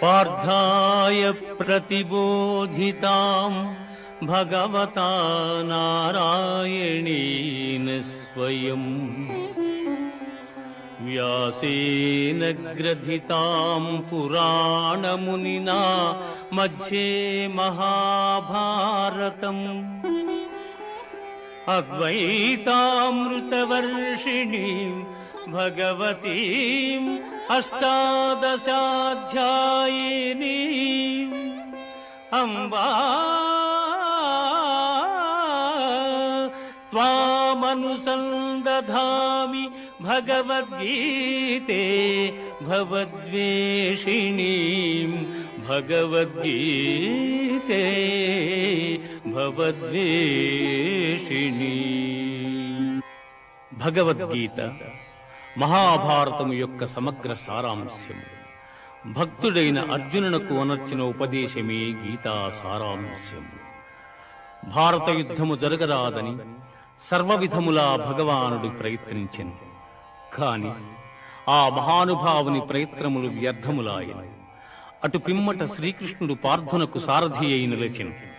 పార్థాయ ప్రతిబోధితాం భగవతా నారాయణేన స్వయం వ్యాసేన గ్రథితాం పురాణమునినా మధ్యే మహాభారతం అద్వైతామృతవర్షిణీం భగవతీం అష్టాదశాధ్యాయినీం అంబా త్వామనుసందధామి భగవద్గీతే భవద్వేషిణీం భగవద్గీతే భవద్వేషిణీం. భగవద్గీత మహాభారతము యొక్క సమగ్ర సారాంశము. భక్తుడైన అర్జునునకు అనర్చిన ఉపదేశమే గీతా సారాంశము. భారత యుద్ధము జరగరాదని సర్వవిధములా భగవానుడు ప్రయత్నించెను. కాని ఆ మహానుభావుని ప్రయత్నములు వ్యర్థములాయను. అటు పిమ్మట శ్రీకృష్ణుడు పార్థునకు సారథి అయి నిలిచెను.